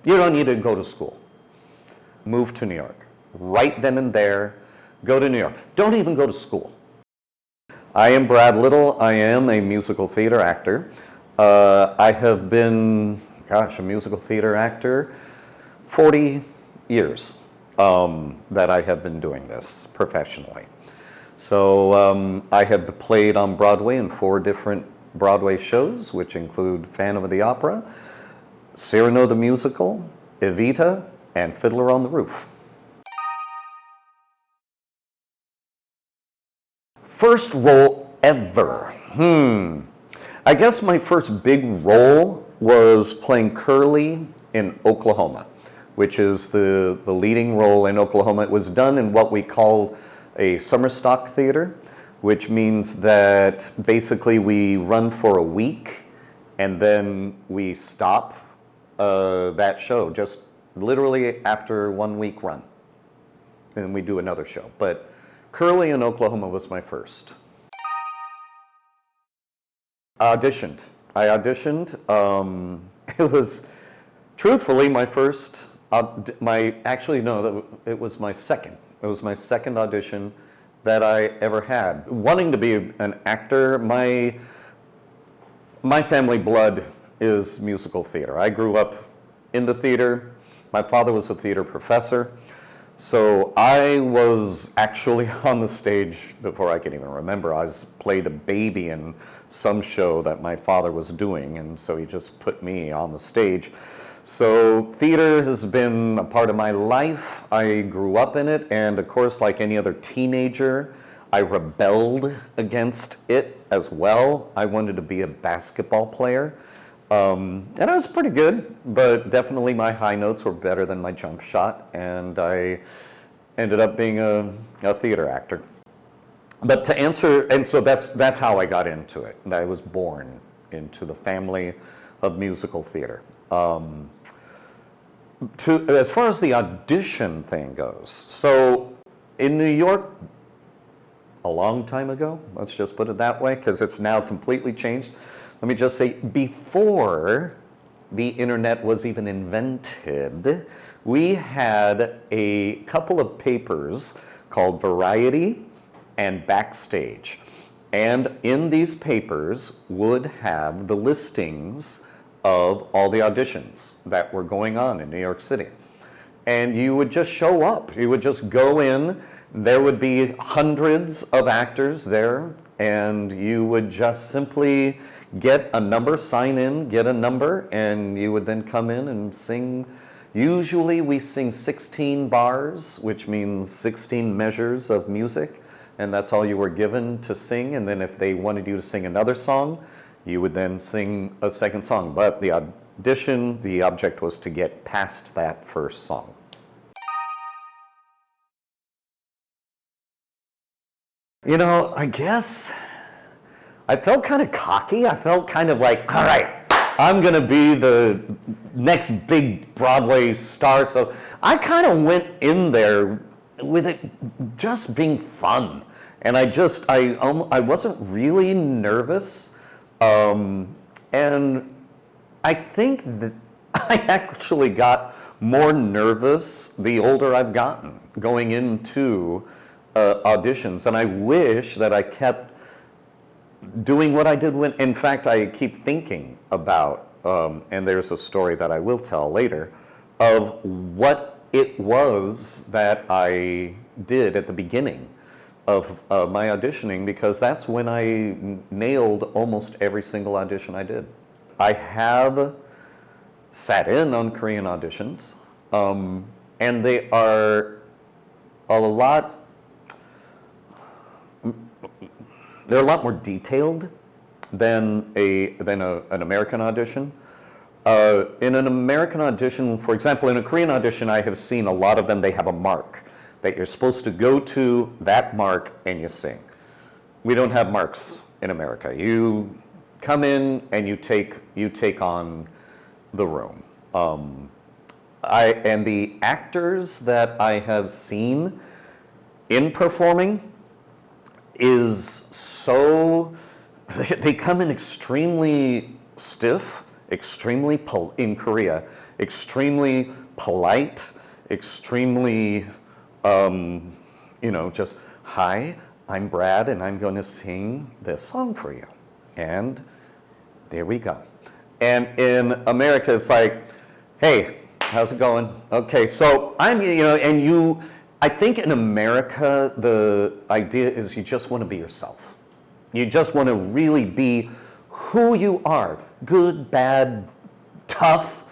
You don't need to go to school. Move to New York. Right then and there, go to New York. Don't even go to school. I am Brad Little. I am a musical theater actor. I have been, a musical theater actor 40 years that I have been doing this professionally. So I have played on Broadway in 4 different Broadway shows, which include Phantom of the Opera, Cyrano the Musical, Evita, and Fiddler on the Roof. First role ever. I guess my first big role was playing Curly in Oklahoma, which is the leading role in Oklahoma. It was done in what we call a summer stock theater, which means that basically we run for a week and then we stop that show just literally after 1 week run. And we do another show. But Curly in Oklahoma was my first. Auditioned. I auditioned. It was truthfully my first, it was my second. It was my second audition that I ever had. Wanting to be an actor, my family blood is musical theater. I grew up in the theater. My father was a theater professor. So I was actually on the stage before I could even remember. I played a baby in some show that my father was doing, and so he just put me on the stage. So theater has been a part of my life. I grew up in it, and of course, like any other teenager, I rebelled against it as well. I wanted to be a basketball player. And I was pretty good, but definitely my high notes were better than my jump shot, and I ended up being a theater actor. But to answer, and so that's how I got into it. I was born into the family of musical theater. As far as the audition thing goes, so in New York, a long time ago, let's just put it that way, because it's now completely changed. Let me just say, before the internet was even invented, we had a couple of papers called Variety and Backstage. And in these papers would have the listings of all the auditions that were going on in New York City. And you would just show up. You would just go in. There would be hundreds of actors there, and you would just simply get a number, sign in, get a number, and you would then come in and sing. Usually we sing 16 bars, which means 16 measures of music, and that's all you were given to sing. And then if they wanted you to sing another song, you would then sing a second song. But the audition, the object was to get past that first song. You know, I guess I felt kind of cocky. I felt kind of like, all right, I'm going to be the next big Broadway star. So I kind of went in there with it just being fun. And I wasn't really nervous. And I think that I actually got more nervous the older I've gotten going into auditions. And I wish that I kept doing what I did when, in fact, I keep thinking about, and there's a story that I will tell later, of what it was that I did at the beginning of my auditioning, because that's when I nailed almost every single audition I did. I have sat in on Korean auditions, and they are they're a lot more detailed than an American audition. In an American audition, for example, in a Korean audition, I have seen a lot of them, they have a mark that you're supposed to go to that mark and you sing. We don't have marks in America. You come in and you take on the room. And the actors that I have seen in performing is so, they come in extremely stiff, in Korea, extremely polite, extremely, just, hi, I'm Brad, and I'm going to sing this song for you. And there we go. And in America, it's like, hey, how's it going? Okay, so I think in America, the idea is you just want to be yourself. You just want to really be who you are. Good, bad, tough,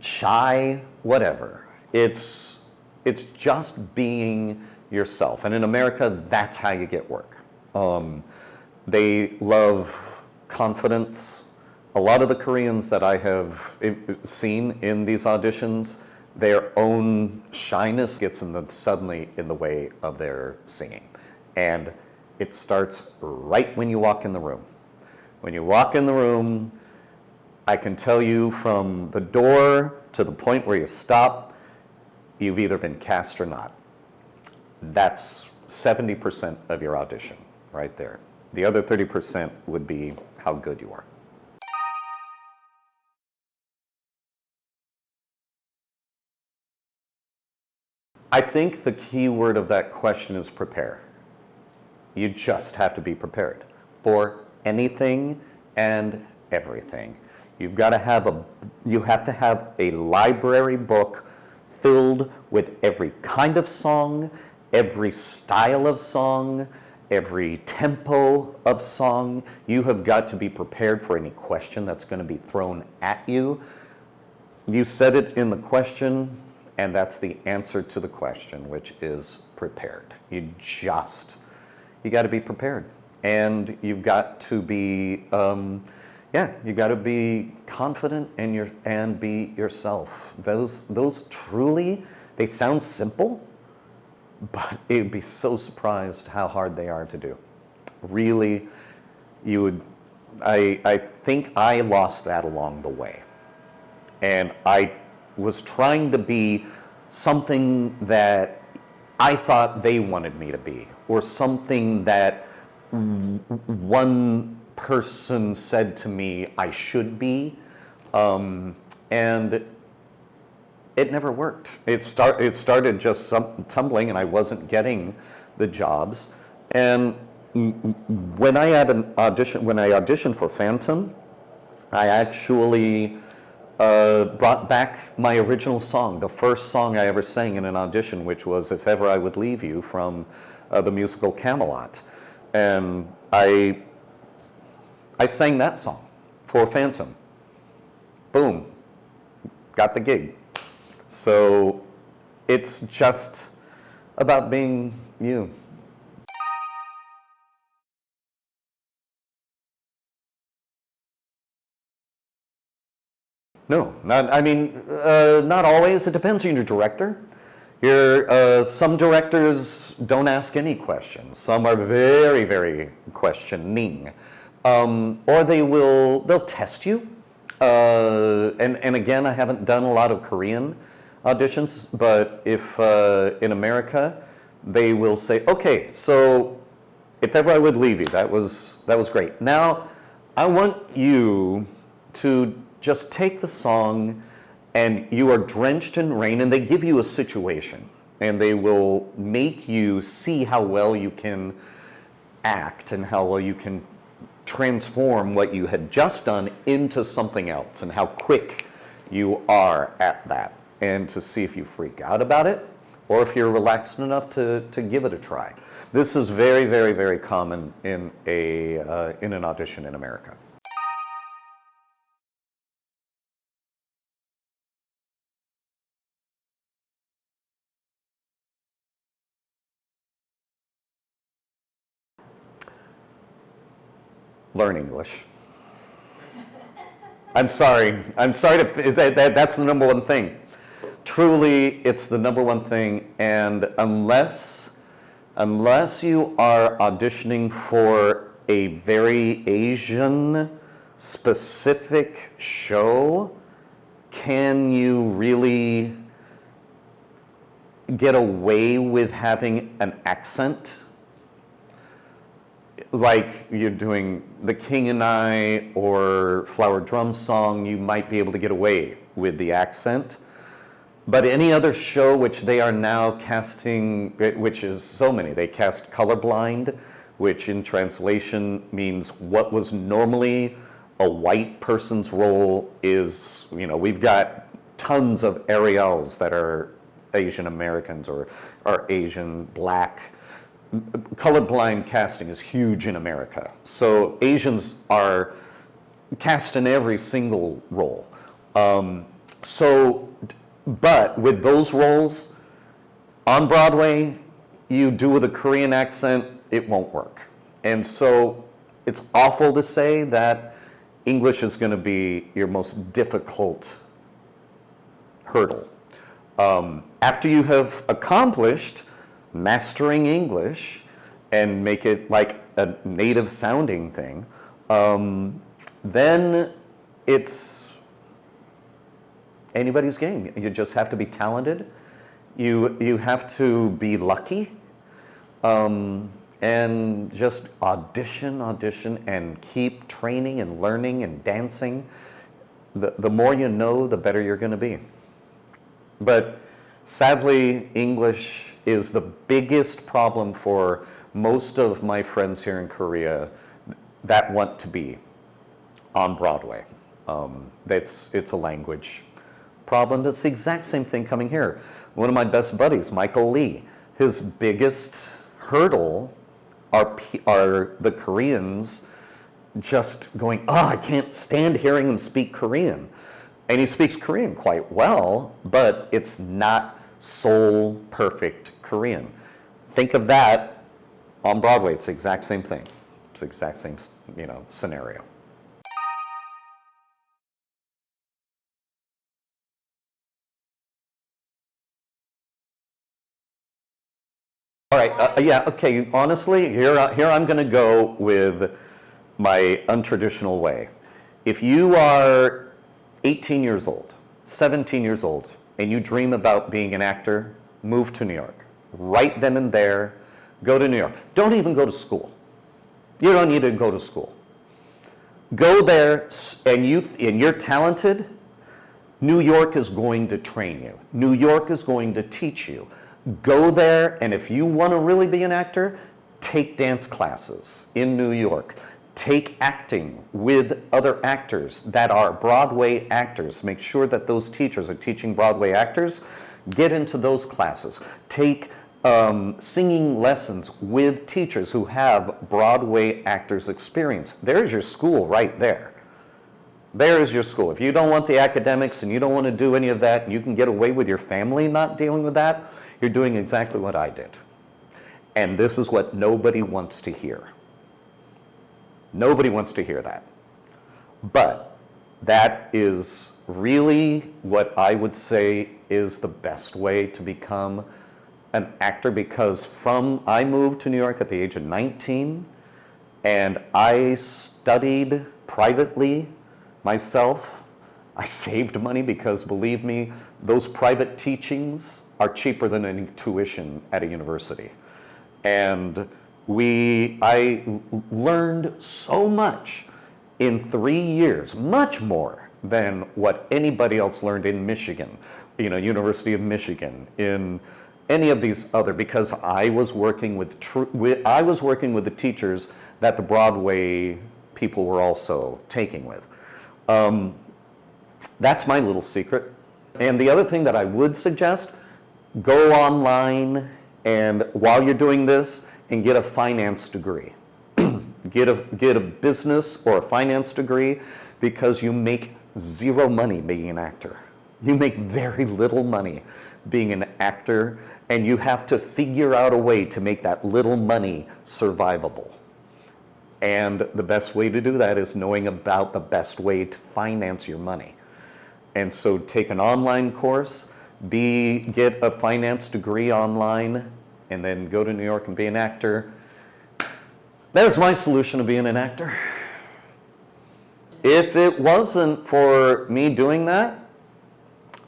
shy, whatever. It's just being yourself. And in America, that's how you get work. They love confidence. A lot of the Koreans that I have seen in these auditions, their own shyness gets suddenly in the way of their singing. And it starts right when you walk in the room. When you walk in the room, I can tell you from the door to the point where you stop, you've either been cast or not. That's 70% of your audition right there. The other 30% would be how good you are. I think the key word of that question is prepare. You just have to be prepared for anything and everything. You have to have a library book filled with every kind of song, every style of song, every tempo of song. You have got to be prepared for any question that's going to be thrown at you. You said it in the question, and that's the answer to the question, which is prepared. You got to be prepared. And you've got to be, you've got to be confident and be yourself. Those truly, they sound simple, but you'd be so surprised how hard they are to do. Really, I think I lost that along the way. And I was trying to be something that I thought they wanted me to be, or something that one person said to me I should be, and it never worked. It started just tumbling, and I wasn't getting the jobs. And when I auditioned for Phantom, I actually brought back my original song, the first song I ever sang in an audition, which was "If Ever I Would Leave You" from the musical Camelot. And I sang that song for Phantom. Boom, got the gig. So it's just about being you. No, not always. It depends on your director. Some directors don't ask any questions. Some are very, very questioning. Or they'll test you. And again, I haven't done a lot of Korean auditions, but if in America, they will say, okay, so "If Ever I Would Leave You," that was great. Now, I want you to just take the song, and you are drenched in rain, and they give you a situation, and they will make you see how well you can act and how well you can transform what you had just done into something else, and how quick you are at that, and to see if you freak out about it or if you're relaxed enough to give it a try. This is very, very, very common in an audition in America. Learn English. I'm sorry. That's the number one thing. Truly, it's the number one thing. And unless you are auditioning for a very Asian specific show, can you really get away with having an accent? Like you're doing The King and I or Flower Drum Song, you might be able to get away with the accent. But any other show which they are now casting, which is so many, they cast colorblind, which in translation means what was normally a white person's role is, we've got tons of Ariels that are Asian Americans or are Asian, black. Colorblind casting is huge in America. So Asians are cast in every single role. But with those roles on Broadway, you do with a Korean accent, it won't work. And so it's awful to say that English is going to be your most difficult hurdle. After you have accomplished mastering English and make it like a native sounding thing, then it's anybody's game. You just have to be talented. You have to be lucky, and just audition, and keep training and learning and dancing. The more you know, the better you're going to be. But sadly, English is the biggest problem for most of my friends here in Korea that want to be on Broadway. It's a language problem. It's the exact same thing coming here. One of my best buddies, Michael Lee, his biggest hurdle are the Koreans just going, I can't stand hearing him speak Korean. And he speaks Korean quite well, but it's not soul perfect Korean. Think of that on Broadway. It's the exact same thing. It's the exact same, scenario. All right, yeah, okay, honestly, here I'm going to go with my untraditional way. If you are 18 years old, 17 years old, and you dream about being an actor, move to New York. Right then and there, go to New York. Don't even go to school. You don't need to go to school. Go there, and you're talented. New York is going to train you. New York is going to teach you. Go there, and if you want to really be an actor, take dance classes in New York. Take acting with other actors that are Broadway actors. Make sure that those teachers are teaching Broadway actors. Get into those classes. Take singing lessons with teachers who have Broadway actors experience. There's your school right there. There is your school. If you don't want the academics and you don't want to do any of that, and you can get away with your family not dealing with that, you're doing exactly what I did. And this is what nobody wants to hear. Nobody wants to hear that. But that is really what I would say is the best way to become an actor, because I moved to New York at the age of 19, and I studied privately myself. I saved money because, believe me, those private teachings are cheaper than any tuition at a university. And I learned so much in 3 years, much more than what anybody else learned in Michigan, University of Michigan, in any of these other, because I was working with the teachers that the Broadway people were also taking with. That's my little secret. And the other thing that I would suggest, go online, and while you're doing this, and get a finance degree. Get a business or a finance degree, because you make zero money being an actor. You make very little money being an actor, and you have to figure out a way to make that little money survivable. And the best way to do that is knowing about the best way to finance your money. And so take an online course, get a finance degree online, and then go to New York and be an actor. There's my solution to being an actor. If it wasn't for me doing that,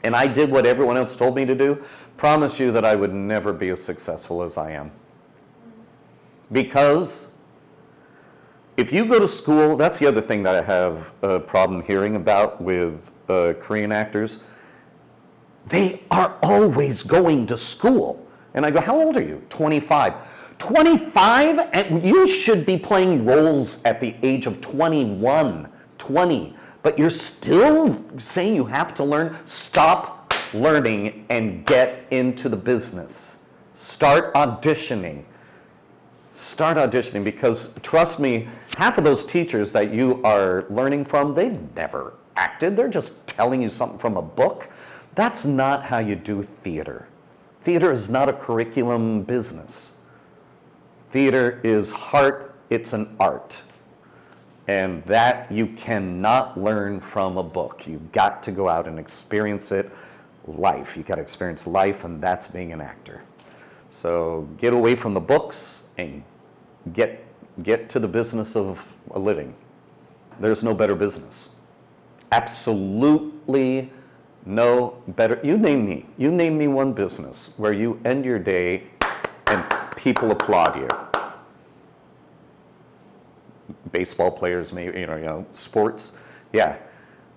and I did what everyone else told me to do, promise you that I would never be as successful as I am. Because if you go to school, that's the other thing that I have a problem hearing about with Korean actors, they are always going to school. And I go, how old are you? 25. 25? And you should be playing roles at the age of 21, 20. But you're still saying you have to learn? Stop learning and get into the business. Start auditioning. Start auditioning, because trust me, half of those teachers that you are learning from, they've never acted. They're just telling you something from a book. That's not how you do theater. Theater is not a curriculum business. Theater is heart, it's an art. And that you cannot learn from a book. You've got to go out and experience it life. You've got to experience life, and that's being an actor. So get away from the books and get to the business of a living. There's no better business. Absolutely no better. You name me one business where you end your day and people applaud you. Baseball players, maybe, sports, yeah.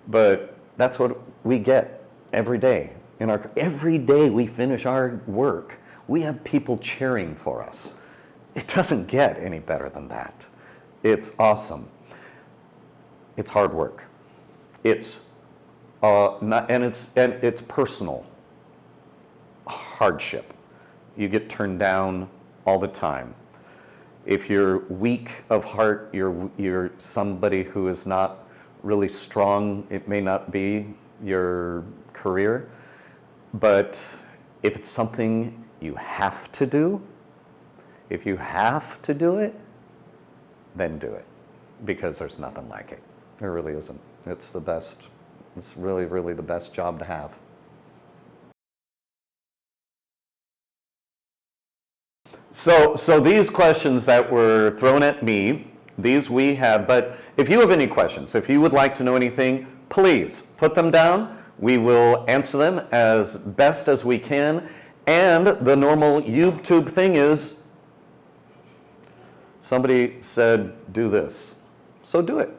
But that's what we get every day. Every day we finish our work, we have people cheering for us. It doesn't get any better than that. It's awesome. It's hard work. It's it's personal hardship. You get turned down all the time. If you're weak of heart, you're somebody who is not really strong. It may not be your career, but if it's something you have to do, if you have to do it, then do it, because there's nothing like it. There really isn't. It's the best. It's really, really the best job to have. So these questions that were thrown at me, these we have, but if you have any questions, if you would like to know anything, please put them down. We will answer them as best as we can. And the normal YouTube thing is, somebody said, do this. So do it.